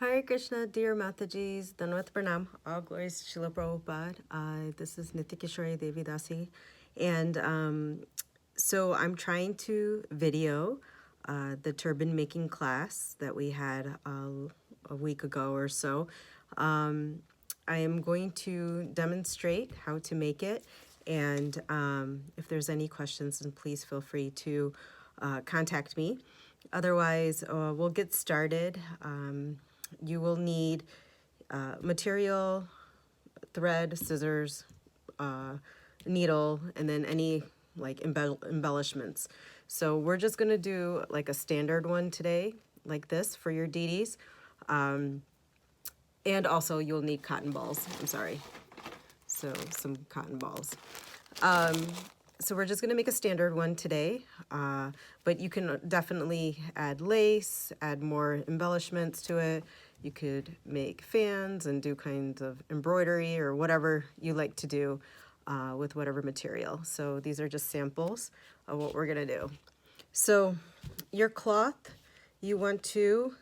Hare Krishna, dear Matajis, Danvat Pranam, all glories to Srila Prabhupada. This is Nityakishore Devi Dasi, and so I'm trying to video the turban making class that we had a week ago or so. I am going to demonstrate how to make it, and if there's any questions, then please feel free to contact me. Otherwise, we'll get started. You will need material, thread, scissors, needle, and then any like embellishments. So we're just gonna do like a standard one today, like this for your DDs. And also you'll need cotton balls, I'm sorry. So some cotton balls. So we're just gonna make a standard one today, but you can definitely add lace, add more embellishments to it. You could make fans and do kinds of embroidery or whatever you like to do with whatever material. So these are just samples of what we're gonna do. So your cloth, you want to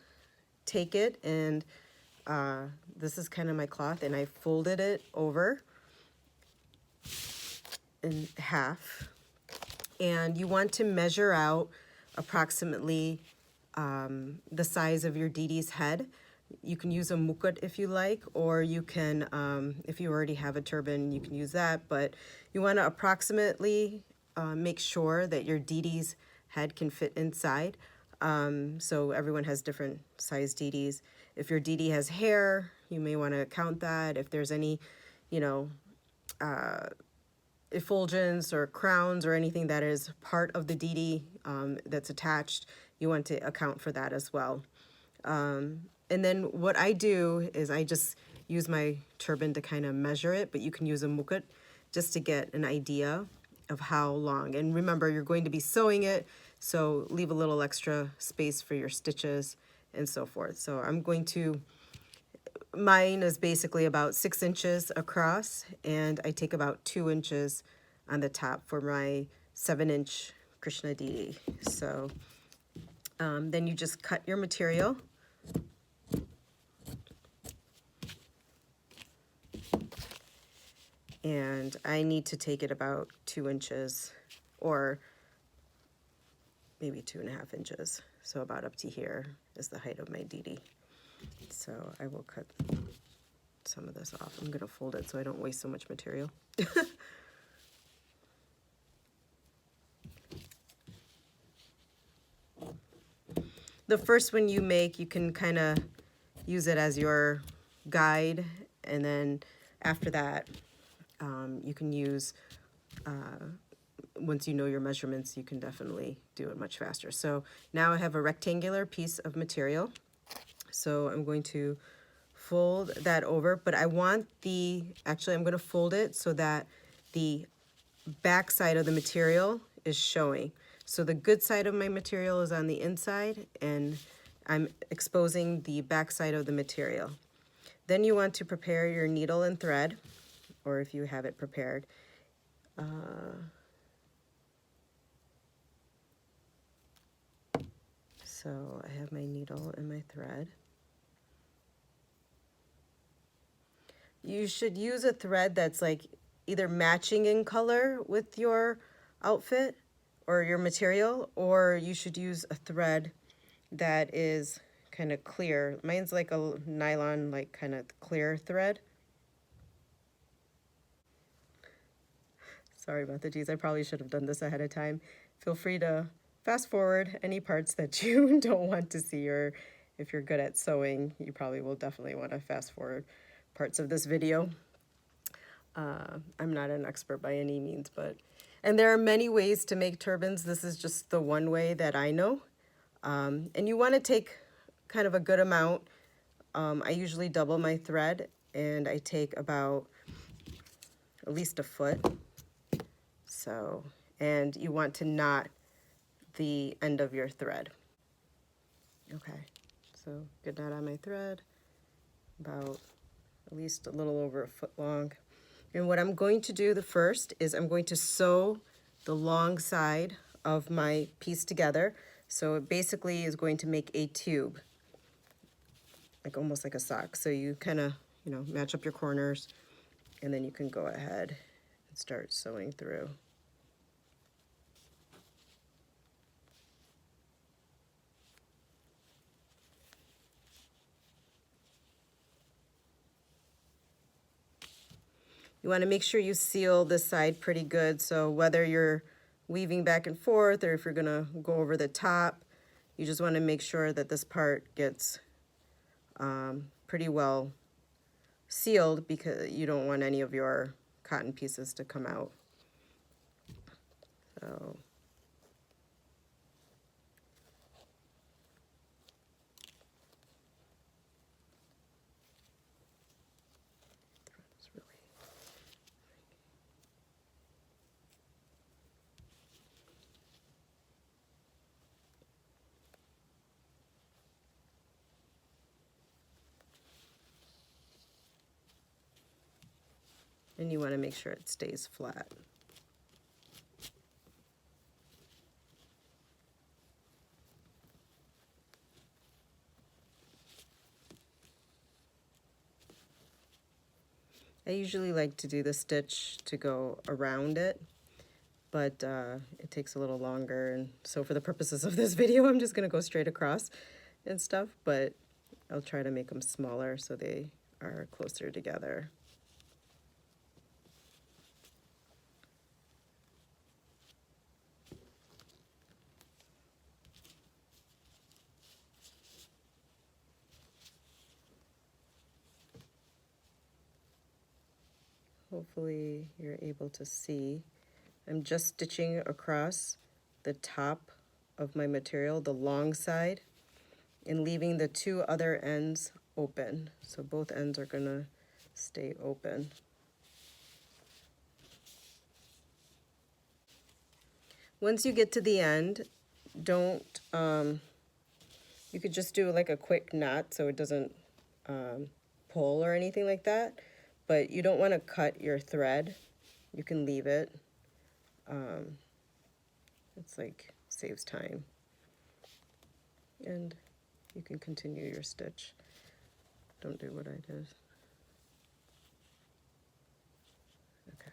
take it and this is kind of my cloth, and I folded it over in half, and you want to measure out approximately the size of your DD's head. You can use a mukut if you like, or you can, if you already have a turban, you can use that, but you want to approximately make sure that your DD's head can fit inside. So everyone has different size DDs. If your DD has hair, you may want to count that. If there's any, you know, effulgence or crowns or anything that is part of the DD that's attached, you want to account for that as well. And then what I do is I just use my turban to kind of measure it, but you can use a mukut just to get an idea of how long. And remember, you're going to be sewing it, so leave a little extra space for your stitches and so forth. So I'm going to, mine is basically about 6 inches across, and I take about 2 inches on the top for my 7-inch Krishna DD. So then you just cut your material. And I need to take it about 2 inches, or maybe 2.5 inches. So about up to here is the height of my DD. So I will cut some of this off. I'm gonna fold it so I don't waste so much material. The first one you make, you can kind of use it as your guide, and then after that, you can use, once you know your measurements, you can definitely do it much faster. So now I have a rectangular piece of material. So I'm going to fold that over, but I want actually I'm going to fold it so that the back side of the material is showing. So the good side of my material is on the inside, and I'm exposing the back side of the material. Then you want to prepare your needle and thread, or if you have it prepared. So I have my needle and my thread. You should use a thread that's like either matching in color with your outfit or your material, or you should use a thread that is kind of clear. Mine's like a nylon, like kind of clear thread. Sorry about the G's. I probably should have done this ahead of time. Feel free to fast forward any parts that you don't want to see, or if you're good at sewing, you probably will definitely want to fast forward parts of this video. I'm not an expert by any means, and there are many ways to make turbans. This is just the one way that I know. And you want to take kind of a good amount. I usually double my thread, and I take about at least a foot. So, and you want to knot the end of your thread. Okay, so good knot on my thread, about at least a little over a foot long. And what I'm going to do the first is I'm going to sew the long side of my piece together. So it basically is going to make a tube. like almost like a sock. So you kind of, you know, match up your corners, and then you can go ahead and start sewing through. You want to make sure you seal this side pretty good, so whether you're weaving back and forth or if you're going to go over the top, you just want to make sure that this part gets pretty well sealed, because you don't want any of your cotton pieces to come out. So it's really, and you want to make sure it stays flat. I usually like to do the stitch to go around it, but it takes a little longer, and so for the purposes of this video I'm just going to go straight across and stuff, but I'll try to make them smaller so they are closer together. Hopefully you're able to see. I'm just stitching across the top of my material, the long side, and leaving the two other ends open. So both ends are gonna stay open. Once you get to the end, don't, you could just do like a quick knot so it doesn't pull or anything like that, but you don't want to cut your thread. You can leave it. It's like saves time. And you can continue your stitch. Don't do what I did. Okay.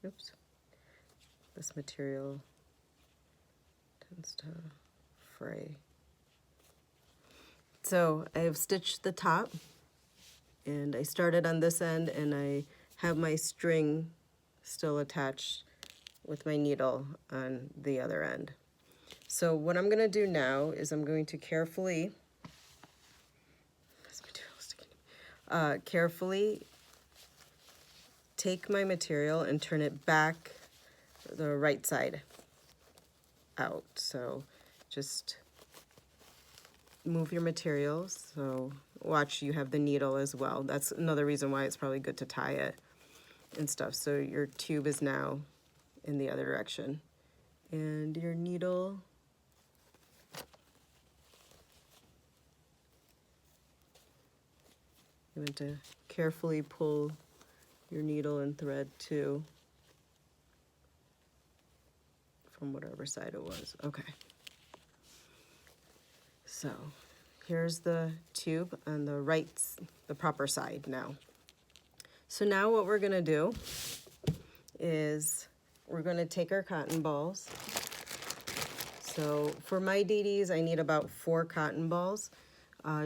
Oops. This material tends to fray. So I have stitched the top, and I started on this end, and I have my string still attached with my needle on the other end. So what I'm going to do now is I'm going to carefully, carefully take my material and turn it back the right side out. So just move your materials. So watch, you have the needle as well. That's another reason why it's probably good to tie it and stuff. So your tube is now in the other direction, and your needle you want to carefully pull your needle and thread too from whatever side it was. Okay. So here's the tube on the right, the proper side now. So now what we're gonna do is we're gonna take our cotton balls. So for my DDs, I need about 4 cotton balls.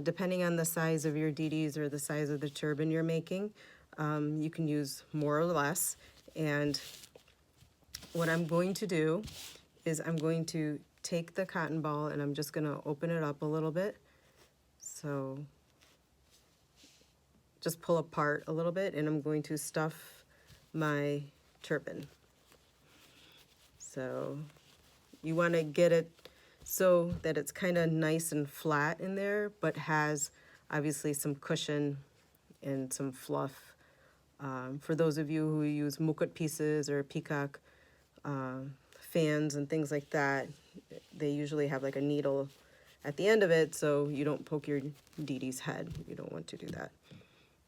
Depending on the size of your DDs or the size of the turban you're making, you can use more or less. And what I'm going to do is I'm going to take the cotton ball and I'm just gonna open it up a little bit. So just pull apart a little bit, and I'm going to stuff my turban. So you want to get it so that it's kind of nice and flat in there, but has obviously some cushion and some fluff. For those of you who use mukut pieces or peacock fans and things like that, they usually have like a needle at the end of it, so you don't poke your DD's head. You don't want to do that.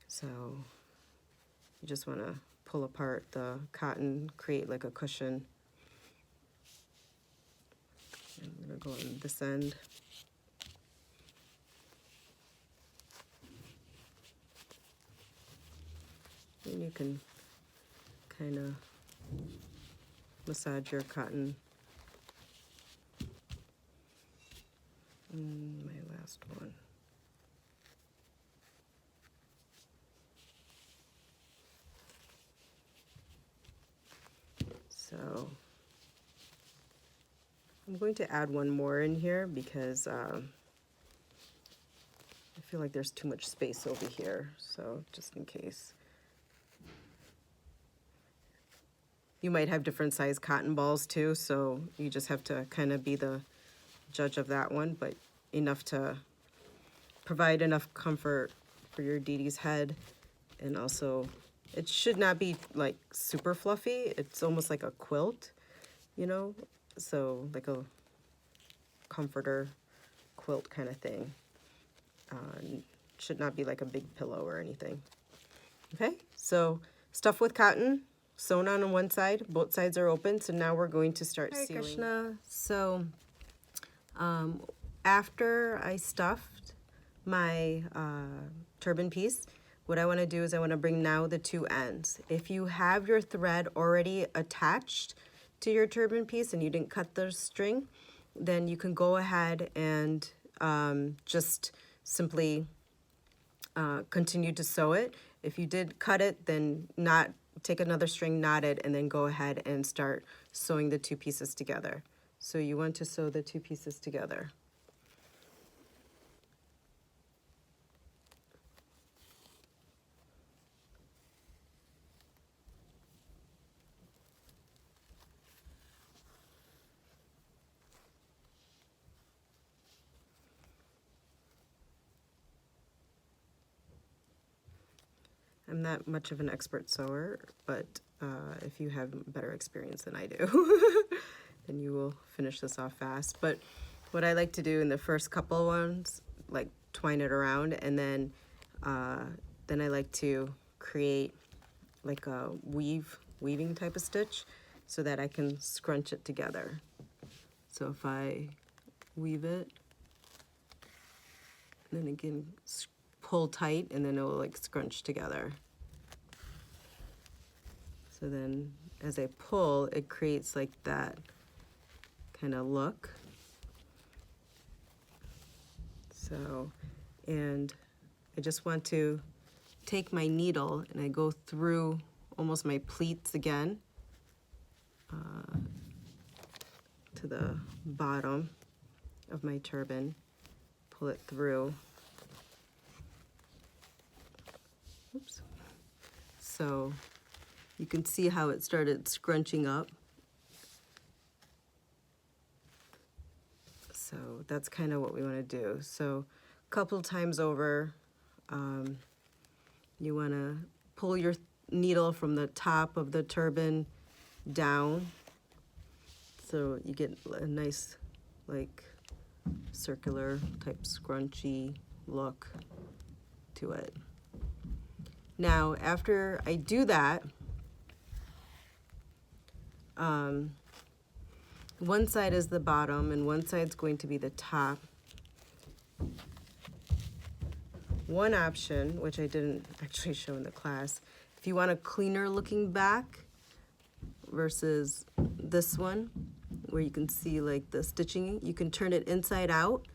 So you just want to pull apart the cotton, create like a cushion. I'm going to go on this end. you can kind of massage your cotton. My last one. So I'm going to add one more in here because I feel like there's too much space over here, so just in case. You might have different size cotton balls too, so you just have to kind of be the judge of that one, but enough to provide enough comfort for your Dee Dee's head. And also, it should not be like super fluffy. It's almost like a quilt, you know? So like a comforter quilt kind of thing. Should not be like a big pillow or anything. Okay, so stuff with cotton, sewn on one side, both sides are open. So now we're going to start sealing. Krishna. So after I stuffed my turban piece, what I want to do is I want to bring now the two ends. If you have your thread already attached to your turban piece and you didn't cut the string, then you can go ahead and just simply continue to sew it. If you did cut it, then take another string, knot it, and then go ahead and start sewing the two pieces together. So you want to sew the two pieces together. I'm not much of an expert sewer, but if you have better experience than I do, then you will finish this off fast. But what I like to do in the first couple ones, like twine it around, and then I like to create like a weaving type of stitch so that I can scrunch it together. So if I weave it, then again, pull tight, and then it will like scrunch together. So then as I pull, it creates like that kind of look. So, and I just want to take my needle and I go through almost my pleats again to the bottom of my turban, pull it through. Oops. So you can see how it started scrunching up. So that's kind of what we want to do. So a couple times over, you want to pull your needle from the top of the turban down so you get a nice like circular type scrunchy look to it. Now after I do that, one side is the bottom and one side's going to be the top. One option, which I didn't actually show in the class, if you want a cleaner looking back versus this one, where you can see like the stitching, you can turn it inside out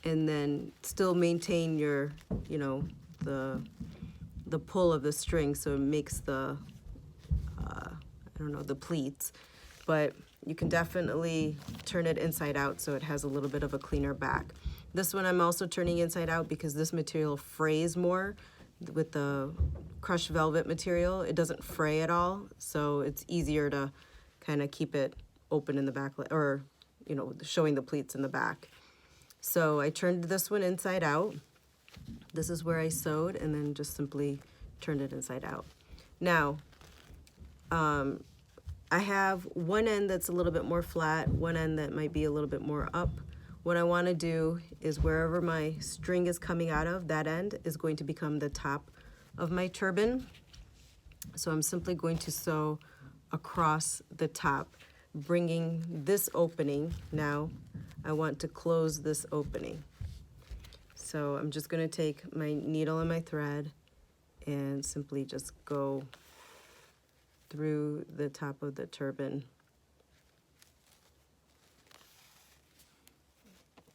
and then still maintain your, you know, the pull of the string, so it makes the, I don't know, the pleats, but you can definitely turn it inside out so it has a little bit of a cleaner back. This one I'm also turning inside out because this material frays more with the crushed velvet material. It doesn't fray at all, so it's easier to kind of keep it open in the back, or, you know, showing the pleats in the back. So I turned this one inside out. This is where I sewed and then just simply turned it inside out. Now, I have one end that's a little bit more flat, one end that might be a little bit more up. What I want to do is wherever my string is coming out of, that end is going to become the top of my turban. So I'm simply going to sew across the top, bringing this opening. Now I want to close this opening. So I'm just going to take my needle and my thread and simply just go through the top of the turban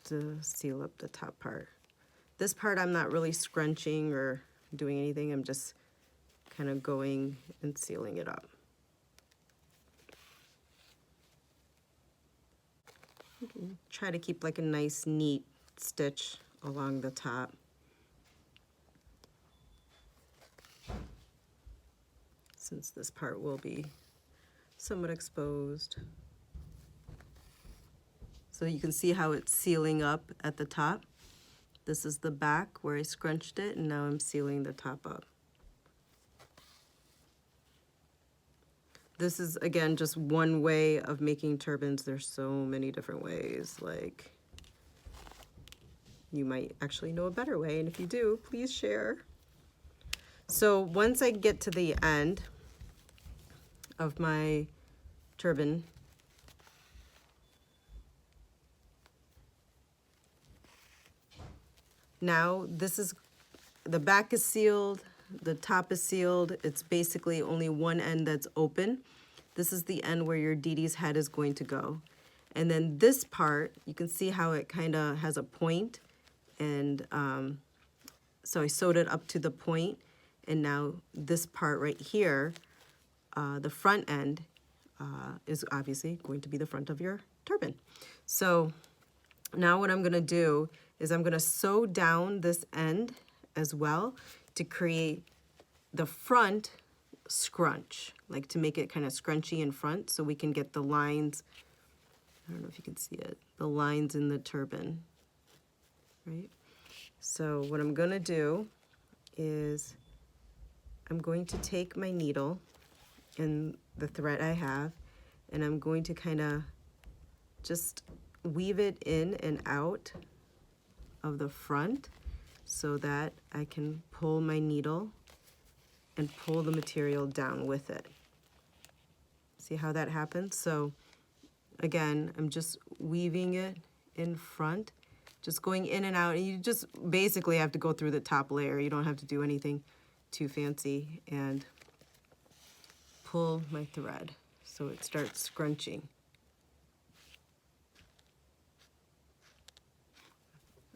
to seal up the top part. This part I'm not really scrunching or doing anything, I'm just kind of going and sealing it up. Try to keep like a nice neat stitch along the top. Since this part will be somewhat exposed. So you can see how it's sealing up at the top. This is the back where I scrunched it, and now I'm sealing the top up. This is, again, just one way of making turbans. There's so many different ways. Like, you might actually know a better way, and if you do, please share. So once I get to the end of my turban, now this is, the back is sealed, the top is sealed. It's basically only one end that's open. This is the end where your Dee Dee's head is going to go. And then this part, you can see how it kind of has a point. And so I sewed it up to the point. And now this part right here, the front end, is obviously going to be the front of your turban. So now what I'm going to do is I'm going to sew down this end as well to create the front scrunch, like to make it kind of scrunchy in front so we can get the lines. I don't know if you can see it, the lines in the turban, right? So what I'm going to do is I'm going to take my needle and the thread I have, and I'm going to kind of just weave it in and out of the front so that I can pull my needle and pull the material down with it. See how that happens? So again, I'm just weaving it in front, just going in and out, and you just basically have to go through the top layer. You don't have to do anything too fancy, and pull my thread so it starts scrunching.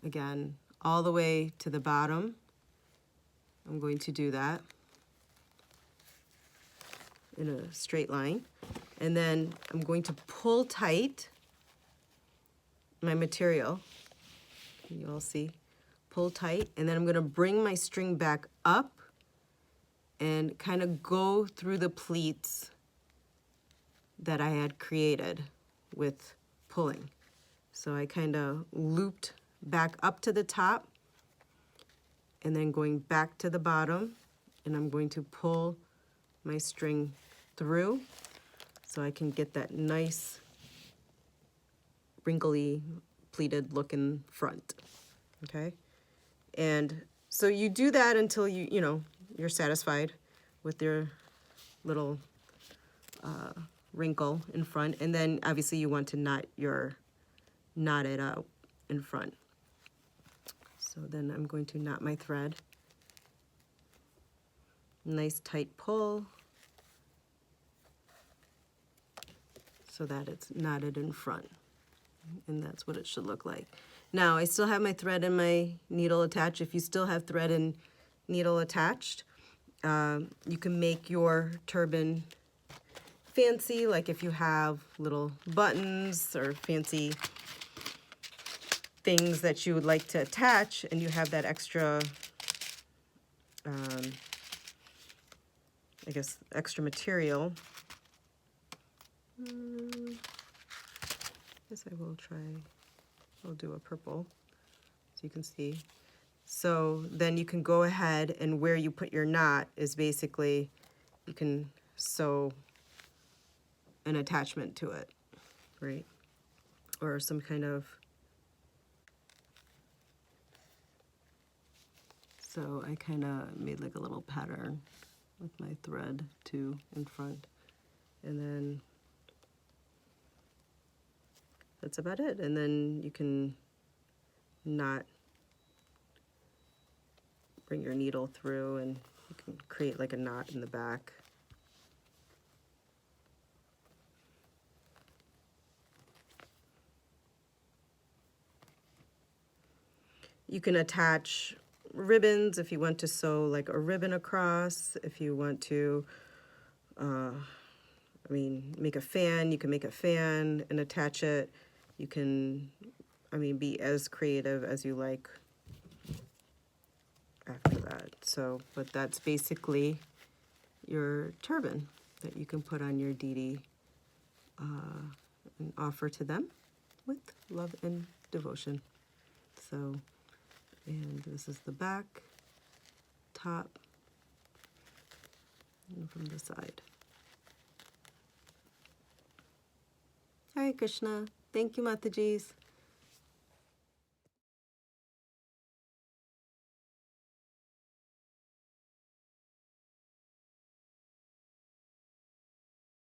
Again, all the way to the bottom. I'm going to do that in a straight line. And then I'm going to pull tight my material. Can you all see? Pull tight. And then I'm going to bring my string back up and kind of go through the pleats that I had created with pulling. So I kind of looped back up to the top and then going back to the bottom, and I'm going to pull my string through so I can get that nice wrinkly pleated look in front, okay? And so you do that until you're satisfied with your little wrinkle in front, and then obviously you want to knot it out in front. So then I'm going to knot my thread. Nice tight pull so that it's knotted in front. And that's what it should look like. Now I still have my thread and my needle attached. If you still have thread and needle attached, you can make your turban fancy, like if you have little buttons or fancy things that you would like to attach and you have that extra, I guess, extra material. I guess I will try, I'll do a purple so you can see. So then you can go ahead, and where you put your knot is basically, you can sew an attachment to it, right? Or some kind of, so I kind of made like a little pattern with my thread too in front, and then that's about it. And then you can bring your needle through and You can create like a knot in the back. You can attach ribbons if you want to sew like a ribbon across. If you want to, make a fan, you can make a fan and attach it. You can, be as creative as you like after that. So, but that's basically your turban that you can put on your Didi and offer to them with love and devotion. So, and this is the back, top, and from the side. Hare Krishna. Thank you, Matajis.